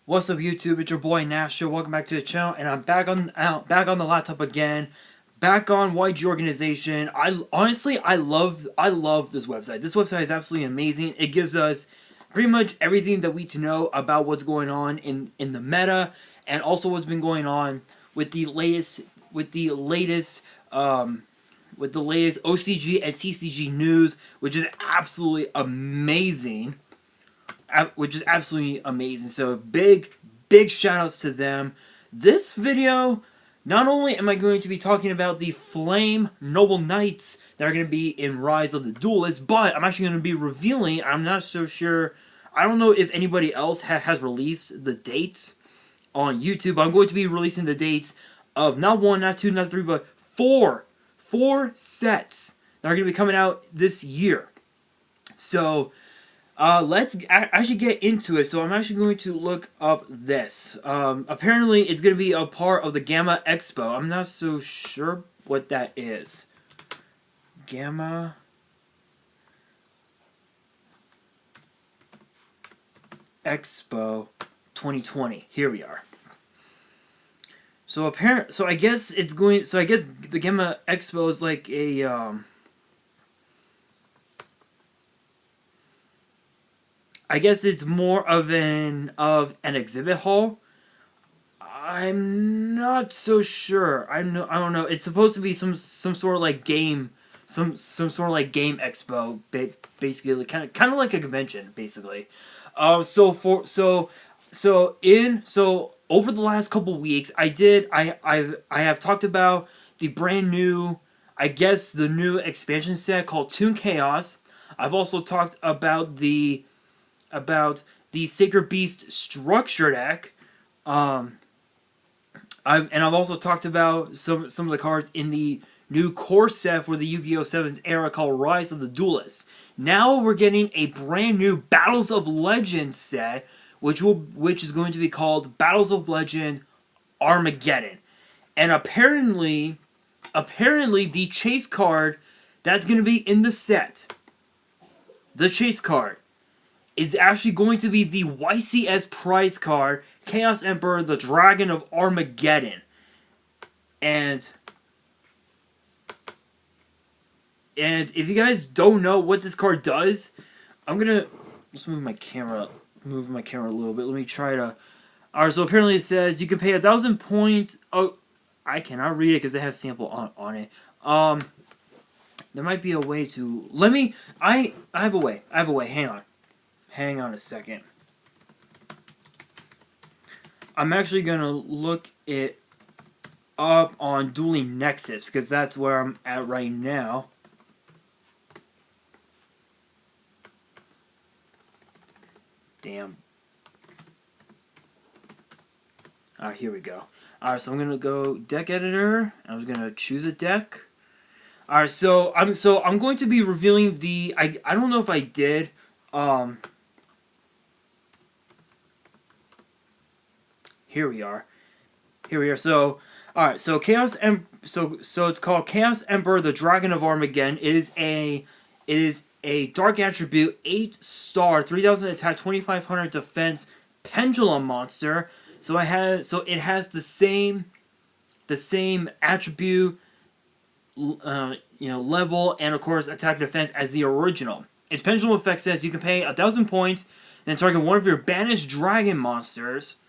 What's up, YouTube? It's your boy Nasher. Welcome back to the channel, and I'm back on the laptop again, back on YG Organization. I love this website. This website is absolutely amazing. It gives us pretty much everything that we need to know about what's going on in the meta, and also what's been going on with the latest OCG and TCG news, which is absolutely amazing. So big shout outs to them. This video, not only am I going to be talking about the Flame Noble Knights that are going to be in Rise of the Duelist, but I'm actually going to be revealing, I'm not so sure, I don't know if anybody else has released the dates on YouTube. I'm going to be releasing the dates of not one, not two, not three, but four sets that are going to be coming out this year. So let's actually get into it. So I'm actually going to look up this. Apparently, it's going to be a part of the Gamma Expo. I'm not so sure what that is. Gamma Expo 2020. Here we are. So I guess the Gamma Expo is like a I guess it's more of an exhibit hall. I'm not so sure. I don't know. It's supposed to be some sort of like game, some sort of like game expo, basically kind of like a convention, basically. So over the last couple weeks, I have talked about the brand new, I guess the new expansion set called Toon Chaos. I've also talked about the Sacred Beast structure deck. I've also talked about some of the cards in the new core set for the Yu-Gi-Oh! 7's era called Rise of the Duelist. Now we're getting a brand new Battles of Legend set, which is going to be called Battles of Legend Armageddon. And apparently the chase card that's going to be in the set, the chase card, is actually going to be the YCS prize card, Chaos Emperor, the Dragon of Armageddon. And if you guys don't know what this card does, I'm gonna just move my camera a little bit. Let me try to. Alright, so apparently it says you can pay 1,000 points. Oh, I cannot read it because it has sample on it. There might be a way to. Let me. I have a way. Hang on a second. I'm actually going to look it up on Dueling Nexus because that's where I'm at right now. Damn. Alright, here we go. Alright, so I'm going to go deck editor. I'm just going to choose a deck. Alright, so I'm going to be revealing the I don't know if I did Here we are. So, all right. So so it's called Chaos Emperor, the Dragon of Armageddon. It is a dark attribute, 8-star, 3,000 attack, 2,500 defense pendulum monster. So it has the same attribute, level, and of course attack defense as the original. Its pendulum effect says you can pay 1,000 points and target one of your banished dragon monsters.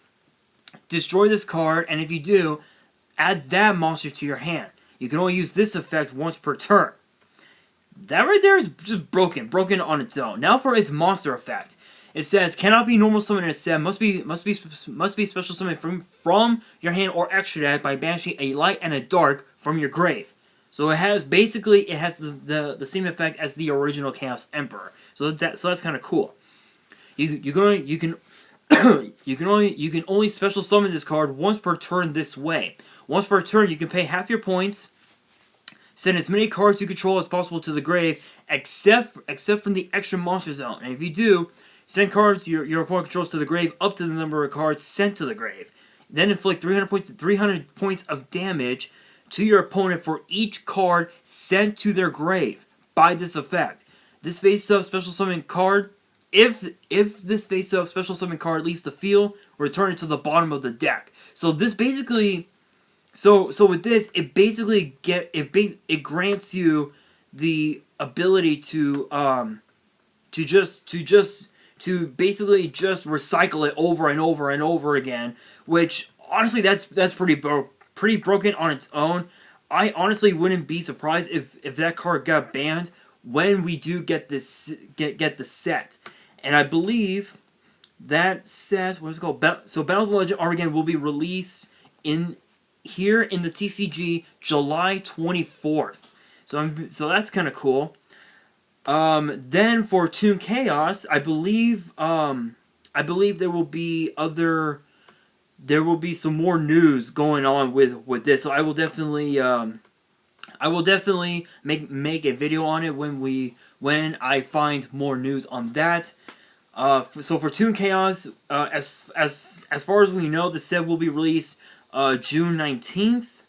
Destroy this card, and if you do, add that monster to your hand. You can only use this effect once per turn. That right there is just broken on its own. Now for its monster effect. It says cannot be normal summon in a set. Must be special summon from your hand or extra deck by banishing a light and a dark from your grave. So it has the same effect as the original Chaos Emperor. So that's kind of cool. You can only special summon this card once per turn this way. Once per turn, you can pay half your points, send as many cards you control as possible to the grave, except from the extra monster zone. And if you do, send cards your opponent controls to the grave up to the number of cards sent to the grave. Then inflict 300 points of damage to your opponent for each card sent to their grave by this effect. This face-up special summon card if this face-up special summon card leaves the field, return it to the bottom of the deck. So this basically, so with this, it basically it grants you the ability to basically just recycle it over and over and over again. Which honestly, that's pretty broken on its own. I honestly wouldn't be surprised if that card got banned when we do get this get the set. And I believe that set, what's it called? So Battles of Legend Armageddon will be released here in the TCG July 24th. So that's kind of cool. Then for Toon Chaos, I believe there will be some more news going on with this. So I will definitely make a video on it when I find more news on that. So for Toon Chaos, as far as we know, the set will be released June 19th,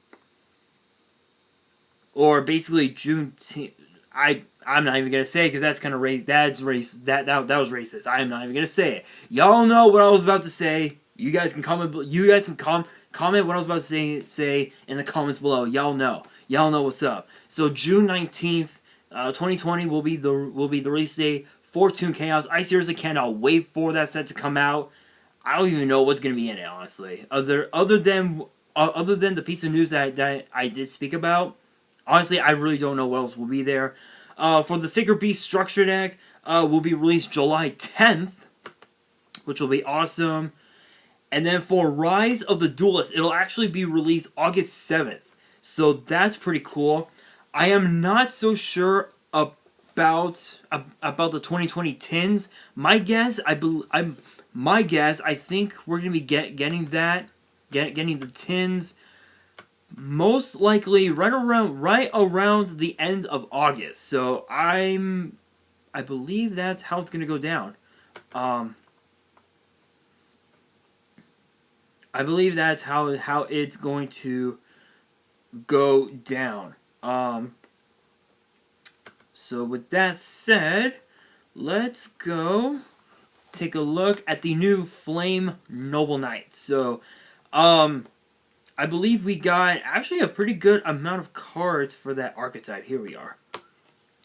or basically June. I'm not even gonna say it because that's kind of racist. That was racist. I am not even gonna say it. Y'all know what I was about to say. You guys can comment. You guys can comment what I was about to say in the comments below. Y'all know. Y'all know what's up. So June 19th, 2020 will be the release date for Toon Chaos. I seriously cannot wait for that set to come out. I don't even know what's gonna be in it, honestly. Other than the piece of news that I did speak about, honestly, I really don't know what else will be there. For the Sacred Beast structure deck, will be released July 10th, which will be awesome. And then for Rise of the Duelist, it'll actually be released August 7th. So that's pretty cool. I am not so sure about the 2020 tins. My guess, I think we're gonna be getting the tins most likely right around the end of August. So I believe that's how it's gonna go down. I believe that's how it's going to go down. So with that said, let's go take a look at the new Flame Noble Knight. So, I believe we got actually a pretty good amount of cards for that archetype. Here we are.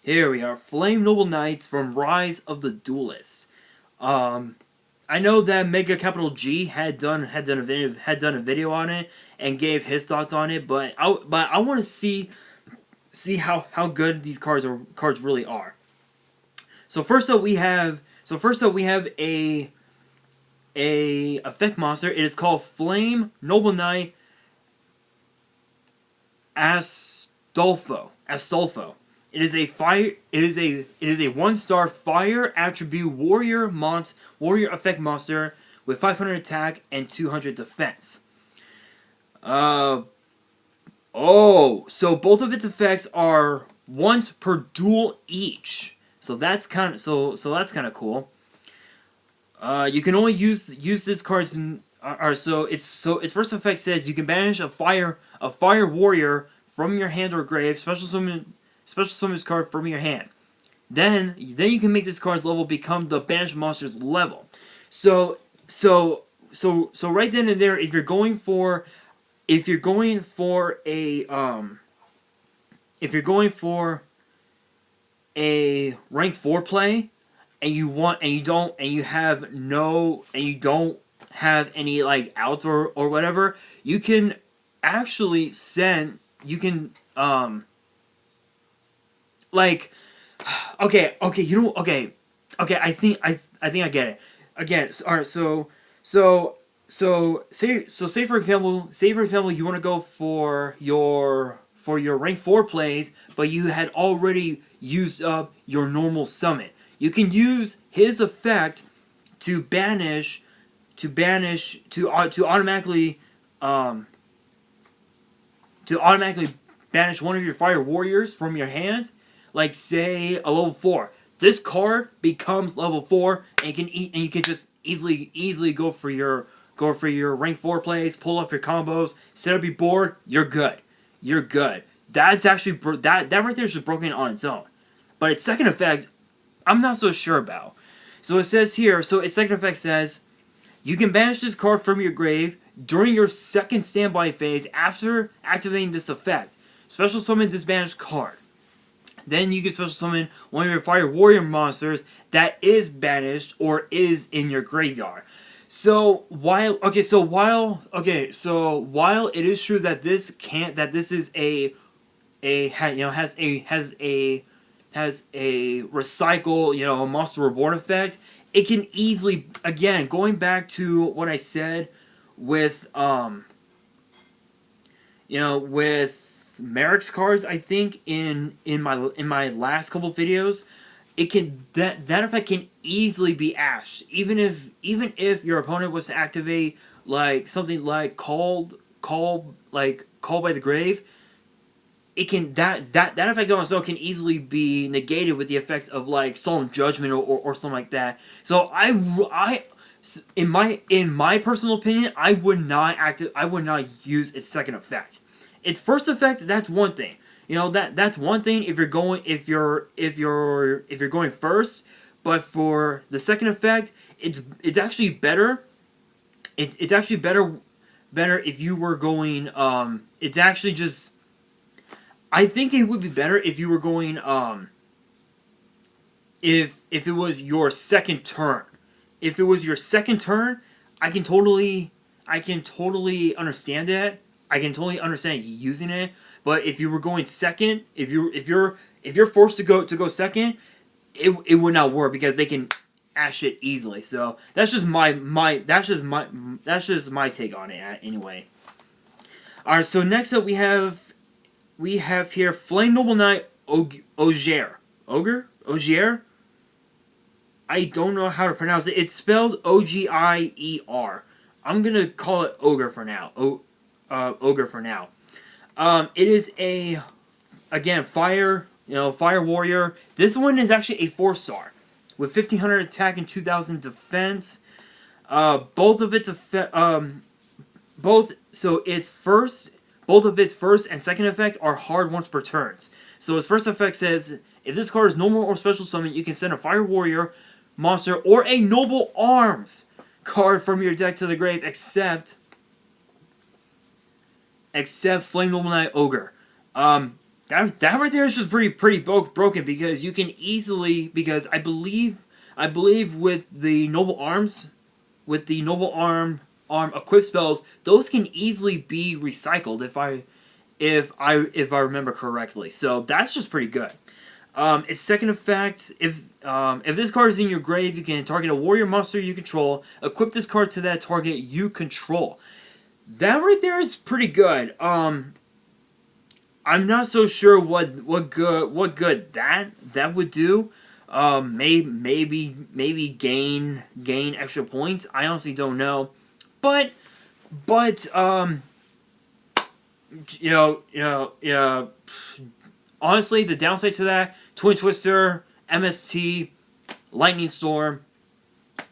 Here we are. Flame Noble Knights from Rise of the Duelist. I know that Mega Capital G had done a video on it and gave his thoughts on it, but I want to see how good these cards really are. So first up we have a effect monster. It is called Flame Noble Knight Astolfo. It is a 1-star fire attribute warrior effect monster with 500 attack and 200 defense. So both of its effects are once per duel each. So that's kind of cool. You can only use this card's its first effect says you can banish a fire warrior from your hand or grave. Special summon this card from your hand. Then you can make this card's level become the banished monster's level. So right then and there, if you're going for a rank 4 play, and you don't have any like outs or whatever, you can actually like okay, I think I get it. Again, alright, so say for example you want to go for your rank 4 plays, but you had already used up your normal summon. You can use his effect to automatically banish one of your fire warriors from your hand. Like say a level 4. This card becomes level 4, and you can just easily go for your rank 4 plays, pull off your combos, set up your board. You're good. That's actually that right there is just broken on its own. But its second effect, I'm not so sure about. So it says here, so its second effect says, you can banish this card from your grave during your second standby phase after activating this effect. Special summon this banished card. Then you can special summon one of your fire warrior monsters that is banished or is in your graveyard. So while it is true that this is has a recycle monster reward effect, it can easily, again, going back to what I said with with Merrick's cards, I think in my last couple videos, it can that effect can easily be ashed, even if your opponent was to activate like something like call by the grave. It can that effect on its own can easily be negated with the effects of like Solemn Judgment or something like that. So in my personal opinion, I would not use its second effect. Its first effect, that's one thing. That's one thing if you're going first. But for the second effect, it's actually better. It's actually better if you were going. It's actually just. I think it would be better if you were going. If it was your second turn. If it was your second turn, I can totally understand it. I can totally understand using it. But if you were going second, if you're forced to go second, it would not work because they can ash it easily. So that's just my take on it anyway. All right. So next up we have here Flame Noble Knight Ogier. Ogier. I don't know how to pronounce it. It's spelled Ogier. I'm gonna call it Ogre for now. Ogre for now. It is again fire warrior. This one is actually a 4-star with 1500 attack and 2000 defense. Both of its both of its first and second effects are hard once per turns. So its first effect says, if this card is normal or special summon, you can send a fire warrior monster or a noble arms card from your deck to the grave, except Flame Noble Knight Ogre. That right there is just pretty broken because you can easily, because I believe with the noble arms, with the noble arm equip spells, those can easily be recycled if I remember correctly. So that's just pretty good. Its second effect, if this card is in your grave, you can target a warrior monster you control. Equip this card to that target you control. That right there is pretty good. I'm not so sure what good that would do. Maybe gain extra points. I honestly don't know, but honestly, the downside to that, Twin Twister, MST, Lightning Storm,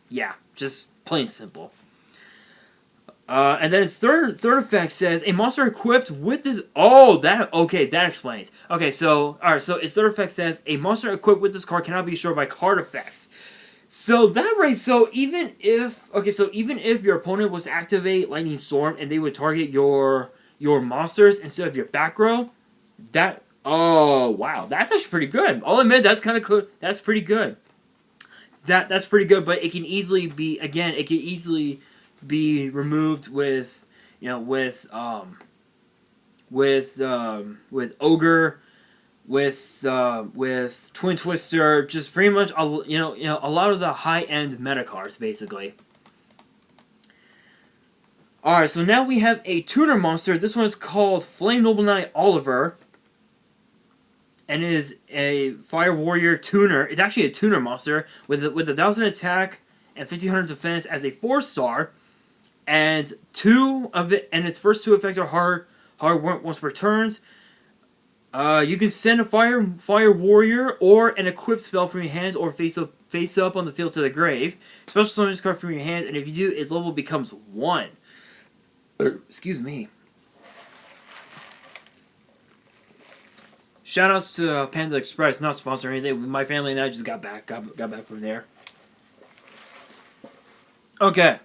yeah, just plain simple. And then its third effect says a monster equipped with this. That explains. Okay, so alright, so its third effect says a monster equipped with this card cannot be destroyed by card effects. So even if your opponent was to activate Lightning Storm and they would target your monsters instead of your back row, that's actually pretty good. I'll admit that's kind of cool. That's pretty good. That's pretty good, but it can easily be removed with Ogre, with Twin Twister, just pretty much a lot of the high end meta cards basically. Alright, so now we have a tuner monster. This one is called Flame Noble Knight Oliver, and it is a fire warrior tuner. It's actually a tuner monster with 1000 attack and 1500 defense as a 4-star. And its first two effects are hard once per turns. You can send a fire warrior or an equipped spell from your hand or face up on the field to the grave. Special summon this card from your hand, and if you do, its level becomes 1. Excuse me. Shoutouts to Panda Express, not sponsored or anything. My family and I just got back from there. Okay.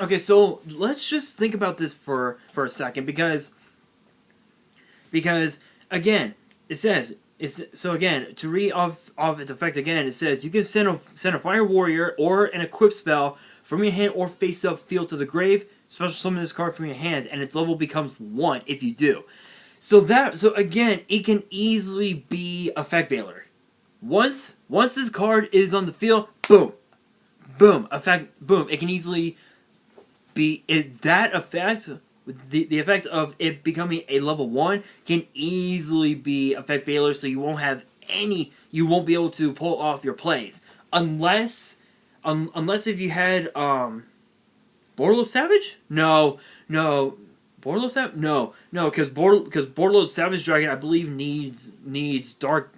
Okay, so let's just think about this for a second because again, it says so again, to read off its effect again, it says you can send a fire warrior or an equip spell from your hand or face up field to the grave, special summon this card from your hand, and its level becomes 1 if you do. So again, it can easily be effect veiler. Once this card is on the field, boom, boom, effect, boom. It can easily be that effect. The effect of it becoming a level 1 can easily be effect failure, so you won't be able to pull off your plays unless if you had Borderless Savage? No, Borderless Savage? No, because Borderless Savage Dragon, I believe, needs dark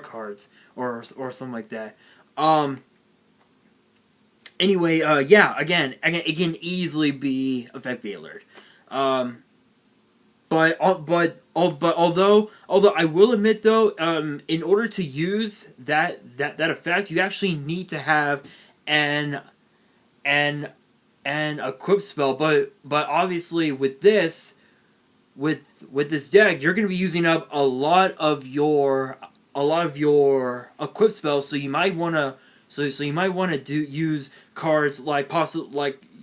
cards or something like that. Anyway, yeah, again, it can easily be effect veilered. But although I will admit though, in order to use that effect, you actually need to have an an equip spell. But obviously with this deck, you're going to be using up a lot of your equip spells. So you might want to use cards like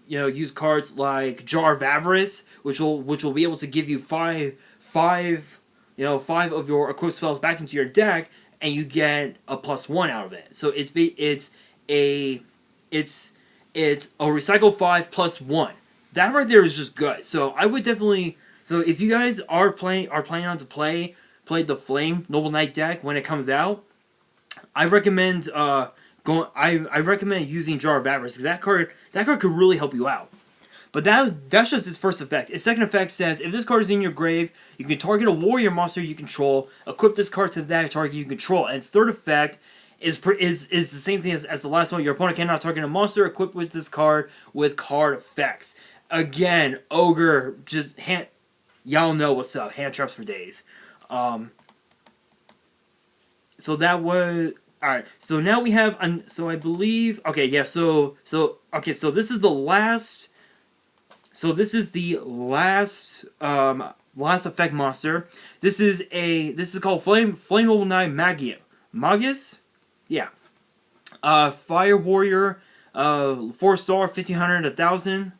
use cards like Jar of Avarice, which will be able to give you five of your equip spells back into your deck, and you get a +1 out of it. So it's a recycle 5 +1. That right there is just good. So I would definitely. So if you guys are planning on to play the Flame Noble Knight deck when it comes out, I recommend I recommend using Jar of Avarice, because that card could really help you out. But that's just its first effect. Its second effect says, if this card is in your grave, you can target a warrior monster you control, equip this card to that target you control. And its third effect is the same thing as the last one. Your opponent cannot target a monster equipped with this card with card effects. Again, Ogre, just y'all know what's up. Hand traps for days. So that was. Alright, so now we have, so I believe, okay, yeah, so this is the last, last effect monster. This is called Flame Noble Knight Magius? Yeah. Fire Warrior, 4-star, 1500, 1000.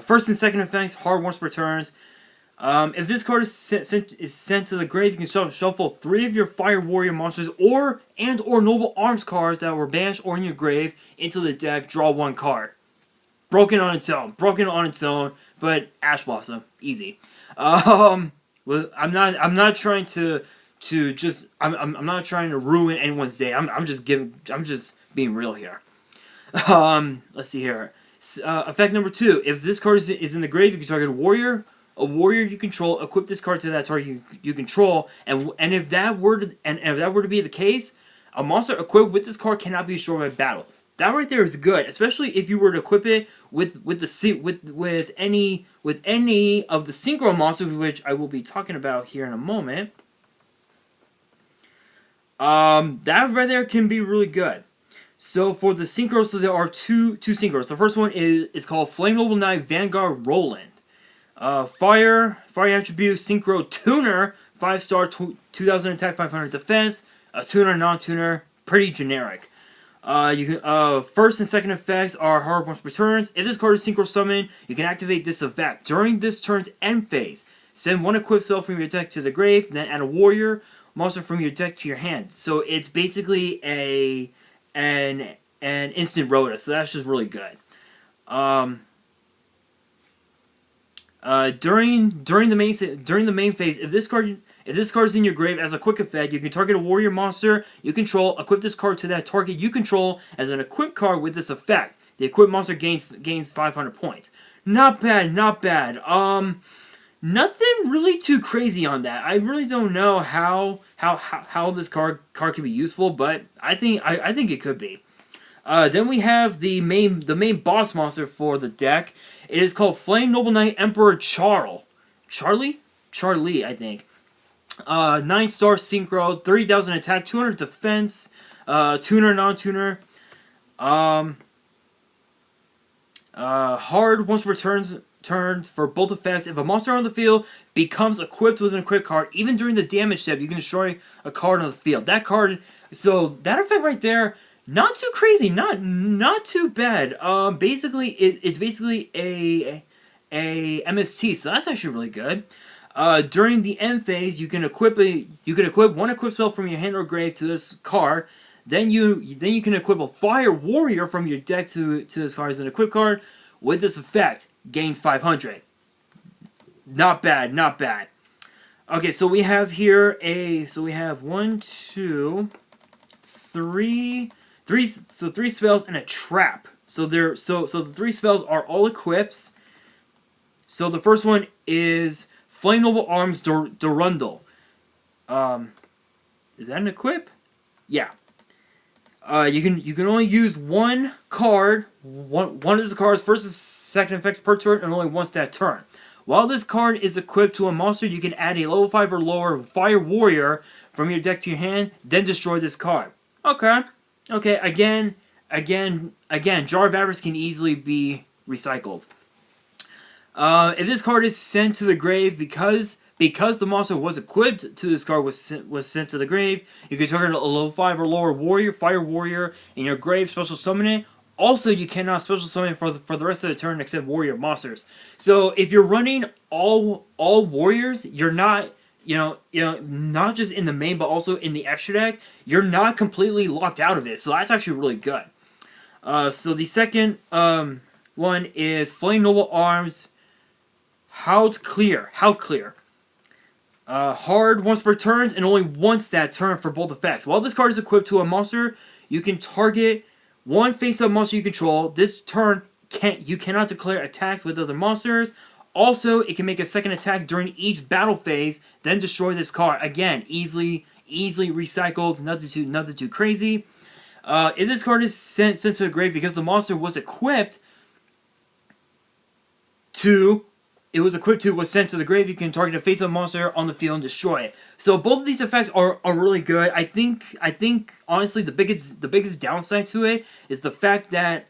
First and second effects, hard once per turns. If this card is sent to the grave, you can shuffle 3 of your Fire Warrior monsters or Noble Arms cards that were banished or in your grave into the deck. Draw 1 card. Broken on its own, but Ash Blossom, easy. Well, I'm not trying to I'm not trying to ruin anyone's day. I'm just being real here. Let's see here. Effect number 2. If this card is in the grave, you can target a warrior you control, equip this card to that target you control, and if that were to be the case, a monster equipped with this card cannot be destroyed by battle. That right there is good, especially if you were to equip it with any of the synchro monsters, which I will be talking about here in a moment. That right there can be really good. So for the synchros, so there are two synchros. The first one is called Flame Noble Knight Vanguard Roland. Fire attribute synchro tuner, 5-star, 2000 attack, 500 defense. A tuner, non-tuner, pretty generic. You can first and second effects are hard once per turns. If this card is synchro summon, you can activate this effect during this turn's end phase. Send 1 equipped spell from your deck to the grave, then add a warrior monster from your deck to your hand. So it's basically an instant Rhoda. So that's just really good. During the main phase, if this card is in your grave as a quick effect, you can target a warrior monster you control, equip this card to that target you control as an equipped card with this effect. The equipped monster gains 500 points. Not bad. Nothing really too crazy on that. I really don't know how this card can be useful, but I think it could be. Then we have the main boss monster for the deck. It is called Flame Noble Knight Emperor Charlie, I think. 9-star synchro, 30,000 attack, 200 defense. Tuner, non-tuner. Hard once per turns for both effects. If a monster on the field becomes equipped with an equip card, even during the damage step, you can destroy a card on the field. That card, so that effect right there, not too crazy, not too bad. Basically, it's basically a MST, so that's actually really good. During the end phase, you can equip one equip spell from your hand or grave to this card. Then you can equip a Fire Warrior from your deck to this card as an equip card. With this effect, gains 500. Not bad, not bad. Okay, so we have here we have 1, 2, 3, three spells and a trap. So the 3 spells are all equips. So the first one is Flame Noble Arms Durundle. Is that an equip? Yeah. You can only use one card, one of the cards, first and second effects per turn, and only once that turn. While this card is equipped to a monster, you can add a level 5 or lower Fire Warrior from your deck to your hand, then destroy this card. Okay. Again, Jar of Avarice can easily be recycled. If this card is sent to the grave because the monster was equipped to this card was sent to the grave, you can target a level 5 or lower Fire Warrior in your grave, special summon it. Also, you cannot special summon for the rest of the turn except warrior monsters. So if you're running all warriors, you're not not just in the main but also in the extra deck, you're not completely locked out of it. So that's actually really good. So the second one is Flame Noble Arms. How clear. Hard once per turn and only once that turn for both effects. While this card is equipped to a monster, you can target one face-up monster you control. This turn, you cannot declare attacks with other monsters. Also, it can make a second attack during each battle phase, then destroy this card. Again, easily recycled, nothing too crazy. If this card is sent to the grave because the monster was equipped to was sent to the grave, you can target a face-up monster on the field and destroy it. So both of these effects are really good. I think honestly the biggest downside to it is the fact that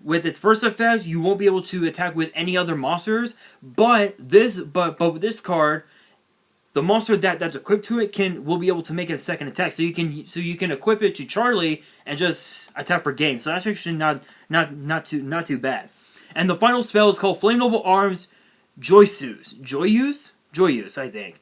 with its first effect you won't be able to attack with any other monsters. But with this card, the monster that's equipped to it will be able to make a second attack. So you can equip it to Charlie and just attack for game. So that's actually not too bad. And the final spell is called Flame Noble Arms Joyuse, I think.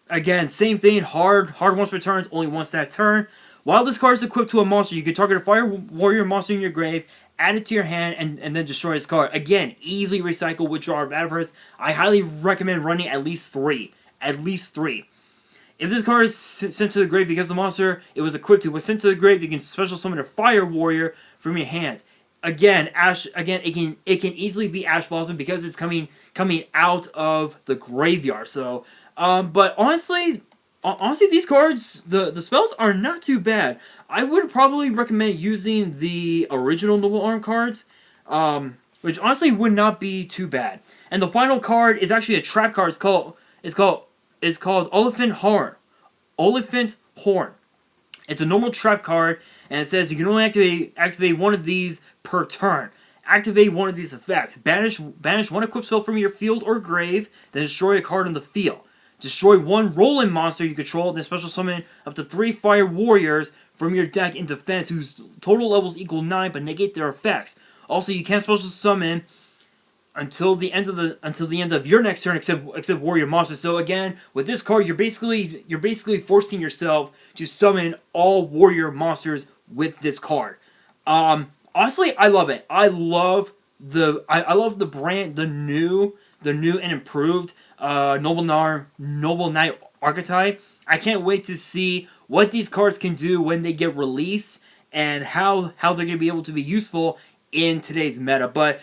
Again, same thing. Hard once per turn, only once that turn. While this card is equipped to a monster, you can target a Fire Warrior monster in your grave, add it to your hand, and then destroy this card. Again, easily recycle with Jar of Avarice. I highly recommend running at least 3. If this card is sent to the grave because the monster it was equipped to was sent to the grave, you can special summon a Fire Warrior from your hand. Again, it can easily be Ash Blossom because it's coming out of the graveyard. So, but honestly, these cards, the spells are not too bad. I would probably recommend using the original Noble Arm cards, which honestly would not be too bad. And the final card is actually a trap card. It's called Elephant Horn. It's a normal trap card, and it says you can only activate one of these per turn. Activate one of these effects. Banish one equip spell from your field or grave, then destroy a card on the field. Destroy one rolling monster you control, then special summon up to 3 Fire Warriors from your deck in defense whose total levels equal 9 but negate their effects. Also, you can't special summon until the end of your next turn except warrior monsters. So again, with this card, you're basically forcing yourself to summon all warrior monsters with this card. Honestly, I love it. I love the brand, the new and improved Noble Knight archetype. I can't wait to see what these cards can do when they get released and how they're going to be able to be useful in today's meta. But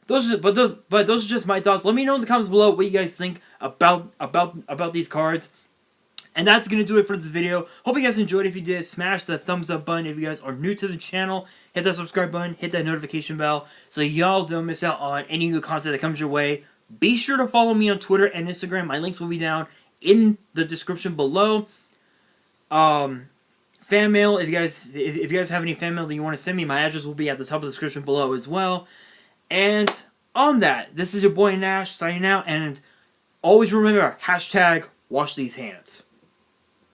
those are just my thoughts. Let me know in the comments below what you guys think about these cards. And that's going to do it for this video. Hope you guys enjoyed. If you did, smash the thumbs up button. If you guys are new to the channel, hit that subscribe button, hit that notification bell so y'all don't miss out on any new content that comes your way Be sure to follow me on Twitter and Instagram. My links will be down in the description below. Fan mail, if you guys have any fan mail that you want to send me, my address will be at the top of the description below as well. And on that, this is your boy Nash signing out, and always remember, hashtag wash these hands.